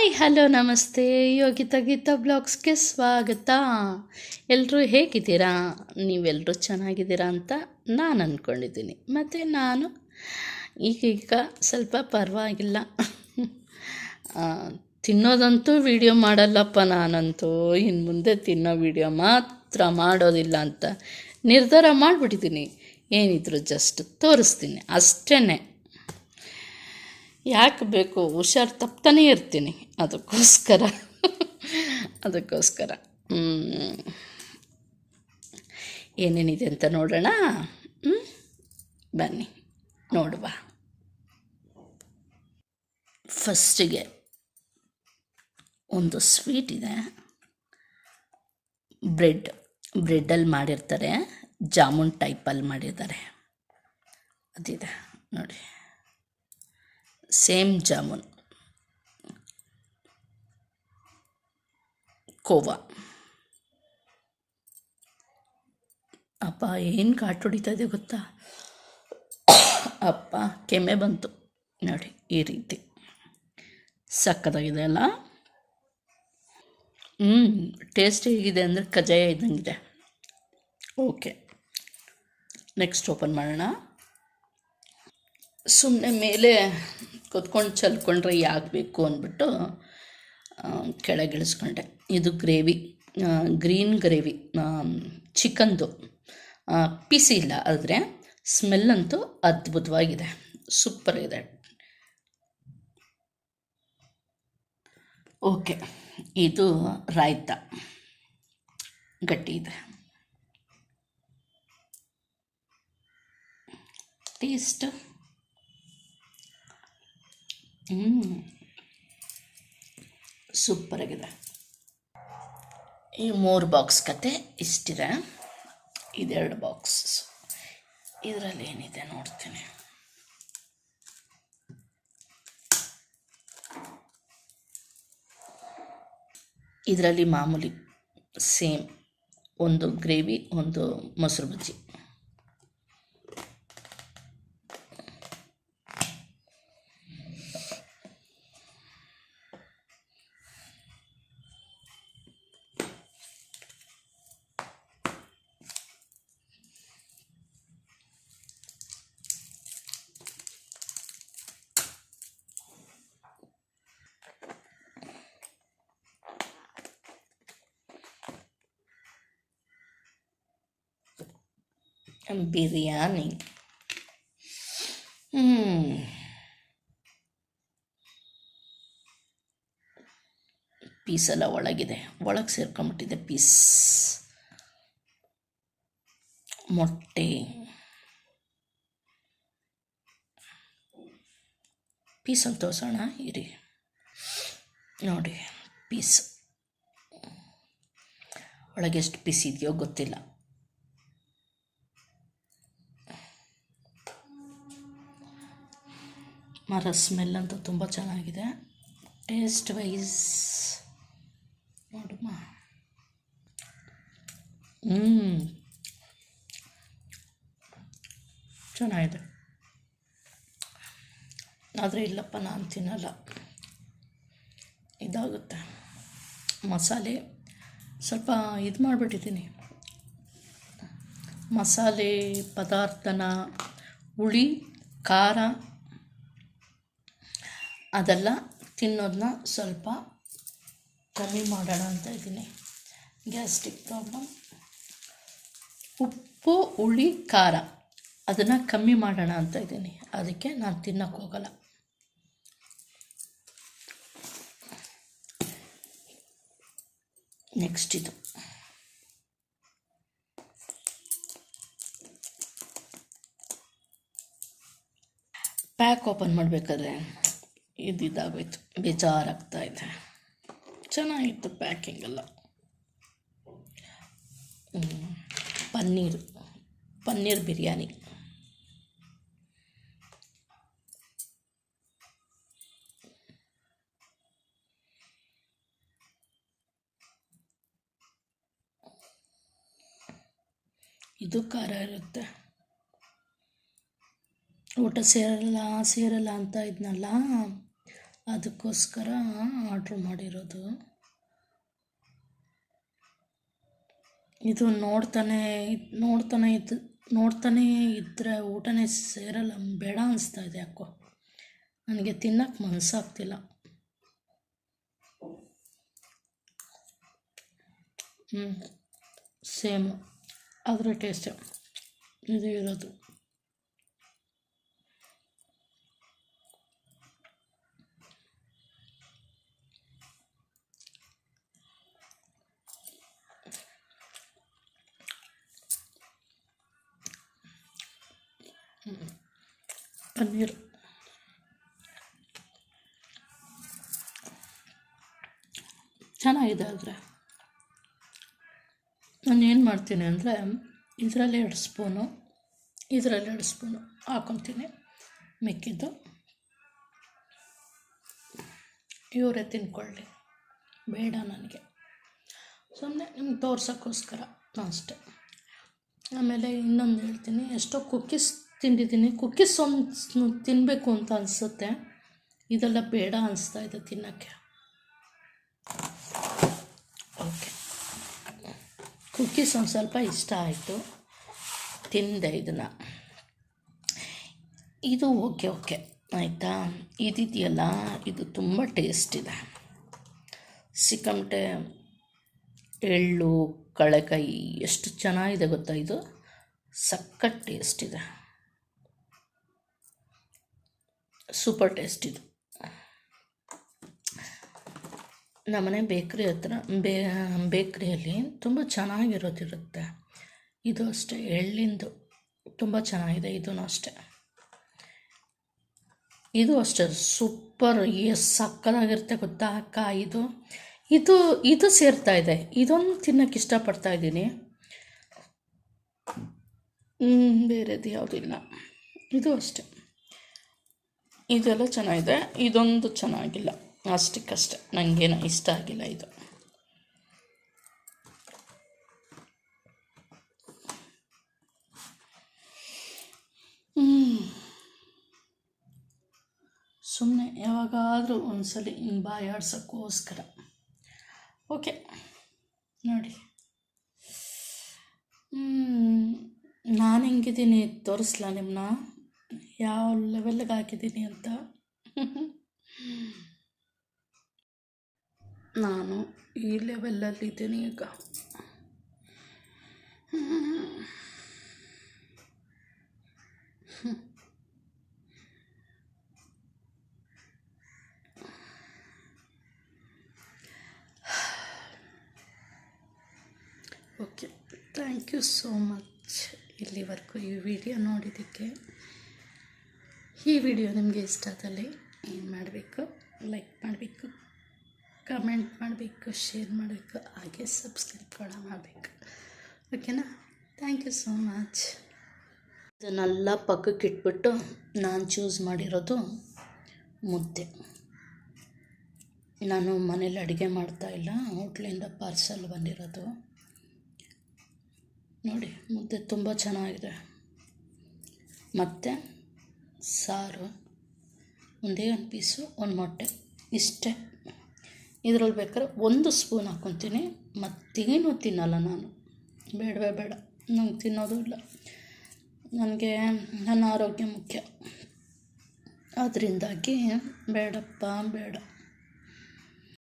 Hi hello ನಮಸ್ತೆ. ಯೋಗಿತಾ ಗೀತಾ ಬ್ಲಾಗ್ಸ್ಗೆ ಸ್ವಾಗತ. ಎಲ್ಲರೂ ಹೇಗಿದ್ದೀರಾ? ನೀವೆಲ್ಲರೂ ಚೆನ್ನಾಗಿದ್ದೀರಾ ಅಂತ ನಾನು ಅಂದ್ಕೊಂಡಿದ್ದೀನಿ. ಮತ್ತು ನಾನು ಈಗೀಗ ಸ್ವಲ್ಪ ಪರವಾಗಿಲ್ಲ. ತಿನ್ನೋದಂತೂ ವಿಡಿಯೋ ಮಾಡಲ್ಲಪ್ಪ ನಾನಂತೂ. ಇನ್ನು ಮುಂದೆ ತಿನ್ನೋ ವಿಡಿಯೋ ಮಾತ್ರ ಮಾಡೋದಿಲ್ಲ ಅಂತ ನಿರ್ಧಾರ ಮಾಡಿಬಿಟ್ಟಿದ್ದೀನಿ. ಏನಿದ್ರು ಜಸ್ಟ್ ತೋರಿಸ್ತೀನಿ ಅಷ್ಟೇ. ಯಾಕೆ ಬೇಕು, ಹುಷಾರು ತಪ್ತಾನೇ ಇರ್ತೀನಿ. ಅದಕ್ಕೋಸ್ಕರ ಏನೇನಿದೆ ಅಂತ ನೋಡೋಣ. ಬನ್ನಿ ನೋಡುವ. ಫಸ್ಟಿಗೆ ಒಂದು ಸ್ವೀಟ್ ಇದೆ. ಬ್ರೆಡ್ಡಲ್ಲಿ ಮಾಡಿರ್ತಾರೆ, ಜಾಮೂನ್ ಟೈಪಲ್ಲಿ ಮಾಡಿರ್ತಾರೆ. ಅದಿದೆ ನೋಡಿ, ಸೇಮ್ ಜಾಮೂನ್, ಕೋವಾ. ಅಪ್ಪ ಏನು ಕಾಟು ಹೊಡಿತಾ ಇದೆ ಗೊತ್ತಾ? ಅಪ್ಪ ಕೆಮ್ಮೆ ಬಂತು ನೋಡಿ. ಈ ರೀತಿ ಸಕ್ಕತ್ತಾಗಿದೆ ಅಲ್ಲ? ಟೇಸ್ಟ್ ಹೇಗಿದೆ ಅಂದರೆ ಕಜ್ಜಾಯ ಇದ್ದಂಗಿದೆ. ಓಕೆ, ನೆಕ್ಸ್ಟ್ ಓಪನ್ ಮಾಡೋಣ. ಸುಮ್ಮನೆ ಮೇಲೆ ಕೂತ್ಕೊಂಡು ಚಲ್ಕೊಂಡ್ರೆ ಯಾಕೆ ಬೇಕು ಅಂದ್ಬಿಟ್ಟು ಕೆಳಗಿಳಿಸ್ಕೊಂಡೆ. ಇದು ಗ್ರೇವಿ, ಗ್ರೀನ್ ಗ್ರೇವಿ, ಚಿಕನ್ದು. ಪೀಸ್ ಇಲ್ಲ, ಆದರೆ ಸ್ಮೆಲ್ಲಂತೂ ಅದ್ಭುತವಾಗಿದೆ, ಸೂಪರಾಗಿದೆ. ಓಕೆ, ಇದು ರಾಯ್ತ, ಗಟ್ಟಿ ಇದೆ. ಟೇಸ್ಟ್ ಸೂಪರಾಗಿದೆ. ಈ 3 ಬಾಕ್ಸ್ ಕತೆ ಇಷ್ಟಿದೆ. ಇದೆರಡು ಬಾಕ್ಸ್. ಇದರಲ್ಲಿ ಏನಿದೆ ನೋಡ್ತೀನಿ. ಇದರಲ್ಲಿ ಮಾಮೂಲಿ ಸೇಮ್, ಒಂದು ಗ್ರೇವಿ, ಒಂದು ಮೊಸರು ಬಜ್ಜಿ. ಬಿರಿಯಾನಿ. ಪೀಸೆಲ್ಲ ಒಳಗಿದೆ, ಒಳಗೆ ಸೇರ್ಕೊಂಬಿಟ್ಟಿದೆ ಪೀಸ್. ಮೊಟ್ಟೆ, ಪೀಸಲ್ಲಿ ತೋರಿಸೋಣ ಇರಿ. ನೋಡಿ ಪೀಸ್ ಒಳಗೆ ಎಷ್ಟು ಪೀಸ್ ಇದೆಯೋ ಗೊತ್ತಿಲ್ಲ. ಮರ ಸ್ಮೆಲ್ ಅಂತೂ ತುಂಬ ಚೆನ್ನಾಗಿದೆ. ಟೇಸ್ಟ್ ವೈಸ್ ನೋಡಮ್ಮ. ಚೆನ್ನಾಗಿದೆ. ಆದರೆ ಇಲ್ಲಪ್ಪ, ನಾನು ತಿನ್ನಲ್ಲ, ಇದಾಗುತ್ತೆ. ಮಸಾಲೆ ಸ್ವಲ್ಪ ಇದು ಮಾಡಿಬಿಟ್ಟಿದ್ದೀನಿ. ಮಸಾಲೆ ಪದಾರ್ಥನ, ಹುಳಿ ಖಾರ ಅದೆಲ್ಲ ತಿನ್ನೋದನ್ನ ಸ್ವಲ್ಪ ಕಮ್ಮಿ ಮಾಡೋಣ ಅಂತ ಇದ್ದೀನಿ. Gastric problem. ಉಪ್ಪು ಹುಳಿ ಖಾರ ಅದನ್ನು ಕಮ್ಮಿ ಮಾಡೋಣ ಅಂತ ಇದ್ದೀನಿ. ಅದಕ್ಕೆ ನಾನು ತಿನ್ನೋಕ್ಕೆ ಹೋಗಲ್ಲ. ನೆಕ್ಸ್ಟ್ ಇದು ಪ್ಯಾಕ್ ಓಪನ್ ಮಾಡಬೇಕಾದ್ರೆ ಇದಾಗೋಯ್ತು, ಬೇಜಾರಾಗ್ತಾ ಇದೆ. ಚೆನ್ನಾಗಿತ್ತು ಪ್ಯಾಕಿಂಗೆಲ್ಲ. ಪನ್ನೀರ್ ಬಿರಿಯಾನಿ. ಇದು ಖಾರ ಇರುತ್ತೆ. ಊಟ ಸೇರಲ್ಲ ಅಂತ ಇದ್ನಲ್ಲ, ಅದಕ್ಕೋಸ್ಕರ ಆರ್ಡ್ರ್ ಮಾಡಿರೋದು. ಇದು ನೋಡ್ತಾನೇ ಇದ್ದರೆ ಊಟನೇ ಸೇರಲ್ಲ, ಬೇಡ ಅನಿಸ್ತಾ ಇದೆ ಯಾಕೋ. ನನಗೆ ತಿನ್ನಕ್ಕೆ ಮನಸ್ಸಾಗ್ತಿಲ್ಲ. ಸೇಮು ಅದರ ಟೇಸ್ಟು ಇದು ಇರೋದು. ಪನ್ನೀರ್ ಚೆನ್ನಾಗಿದೆ. ಆದರೆ ನಾನು ಏನು ಮಾಡ್ತೀನಿ ಅಂದರೆ ಇದರಲ್ಲಿ 2 ಸ್ಪೂನು ಇದರಲ್ಲಿ 2 ಸ್ಪೂನು ಹಾಕ್ಕೊತೀನಿ. ಮಿಕ್ಕಿದ್ದು ಇವರೇ ತಿನ್ಕೊಳ್ಳಿ, ಬೇಡ ನನಗೆ, ಸುಮ್ಮನೆ ನಿಮ್ಗೆ ತೋರ್ಸೋಕ್ಕೋಸ್ಕರ ಅಷ್ಟೆ. ಆಮೇಲೆ ಇನ್ನೊಂದು ಹೇಳ್ತೀನಿ, ಎಷ್ಟೋ ಕುಕ್ಕೀಸ್ ತಿಂದಿದ್ದೀನಿ. ಕುಕ್ಕೀಸ್ ಒಂದು ತಿನ್ನಬೇಕು ಅಂತ ಅನಿಸುತ್ತೆ, ಇದೆಲ್ಲ ಬೇಡ ಅನಿಸ್ತಾ ಇದೆ ತಿನ್ನೋಕ್ಕೆ. ಓಕೆ, ಕುಕ್ಕೀಸ್ ಒಂದು ಸ್ವಲ್ಪ ಇಷ್ಟ ಆಯಿತು, ತಿಂದೆ ಇದನ್ನು. ಇದು ಓಕೆ ಆಯಿತಾ. ಇದಿದೆಯಲ್ಲ, ಇದು ತುಂಬ ಟೇಸ್ಟ್ ಇದೆ. ಸಿಕ್ಕಮಟೆ ಎಳ್ಳು ಕಳೆಕಾಯಿ ಎಷ್ಟು ಚೆನ್ನಾಗಿದೆ ಗೊತ್ತಾ. ಇದು ಸಖತ್ ಟೇಸ್ಟ್ ಇದೆ, ಸೂಪರ್ ಟೇಸ್ಟ್ ಇದು. ನಮ್ಮನೆ ಬೇಕ್ರಿ ಹತ್ರ ಬೇಕ್ರಿಯಲ್ಲಿ ತುಂಬ ಚೆನ್ನಾಗಿರೋದಿರುತ್ತೆ. ಇದು ಅಷ್ಟೇ, ಎಳ್ಳಿಂದು ತುಂಬ ಚೆನ್ನಾಗಿದೆ. ಇದೂ ಅಷ್ಟೇ, ಇದು ಅಷ್ಟೇ ಸೂಪರ್, ಸಕ್ಕತ್ತಾಗಿರುತ್ತೆ ಗೊತ್ತಾ ಅಕ್ಕ. ಇದು ಸೇರ್ತಾ ಇದೆ. ಇದೊಂದು ತಿನ್ನೋಕ್ಕೆ ಇಷ್ಟಪಡ್ತಾ ಇದ್ದೀನಿ, ಬೇರೆದು ಯಾವುದಿಲ್ಲ. ಇದು ಅಷ್ಟೆ, ಇದೆಲ್ಲ ಚೆನ್ನಾಗಿದೆ, ಇದೊಂದು ಚೆನ್ನಾಗಿಲ್ಲ, ಅಷ್ಟಕ್ಕಷ್ಟೆ. ನನಗೇನೋ ಇಷ್ಟ ಆಗಿಲ್ಲ ಇದು. ಸುಮ್ಮನೆ ಯಾವಾಗಾದರೂ ಒಂದ್ಸಲಿ ಹಿಂಗೆ ಬಾಯಿ ಆಡ್ಸೋಕ್ಕೋಸ್ಕರ. ಓಕೆ ನೋಡಿ, ನಾನು ಹೆಂಗಿದ್ದೀನಿ ತೋರಿಸ್ಲಾ ನಿಮ್ಮನ್ನ, ಯಾವ ಲೆವೆಲ್ಗೆ ಹಾಕಿದ್ದೀನಿ ಅಂತ. ನಾನು ಈ ಲೆವೆಲ್ಲಲ್ಲಿದ್ದೀನಿ ಈಗ. Okay, thank you so much ಇಲ್ಲಿವರೆಗೂ ಈ ವಿಡಿಯೋ ನೋಡಿದ್ದಕ್ಕೆ. ಈ ವಿಡಿಯೋ ನಿಮಗೆ ಇಷ್ಟ ಆದಲ್ಲಿ ಏನು ಮಾಡಬೇಕು, ಲೈಕ್ ಮಾಡಬೇಕು, ಕಮೆಂಟ್ ಮಾಡಬೇಕು, ಶೇರ್ ಮಾಡಬೇಕು, ಹಾಗೆ ಸಬ್ಸ್ಕ್ರೈಬ್ ಕೂಡ ಮಾಡಬೇಕು. ಓಕೆನಾ? Thank you so much. ಇದನ್ನೆಲ್ಲ ಪಕ್ಕಕ್ಕೆ ಇಟ್ಬಿಟ್ಟು ನಾನು ಚೂಸ್ ಮಾಡಿರೋದು ಮುದ್ದೆ. ನಾನು ಮನೇಲಿ ಅಡುಗೆ ಮಾಡ್ತಾಯಿಲ್ಲ, ಹೋಟ್ಲಿಂದ ಪಾರ್ಸಲ್ ಬಂದಿರೋದು. ನೋಡಿ, ಮುದ್ದೆ ತುಂಬ ಚೆನ್ನಾಗಿದೆ. ಮತ್ತು ಸಾರು, ಒಂದೇ ಒಂದು ಪೀಸು, ಒಂದು ಮೊಟ್ಟೆ, ಇಷ್ಟೇ. ಇದರಲ್ಲಿ ಬೇಕಾದ್ರೆ 1 ಸ್ಪೂನ್ ಹಾಕ್ಕೊತೀನಿ, ಮತ್ತೇನು ತಿನ್ನಲ್ಲ ನಾನು. ಬೇಡವೇ ಬೇಡ, ನಂಗೆ ತಿನ್ನೋದು ಇಲ್ಲ. ನನಗೆ ನನ್ನ ಆರೋಗ್ಯ ಮುಖ್ಯ, ಅದರಿಂದಾಗಿ ಬೇಡಪ್ಪ ಬೇಡ.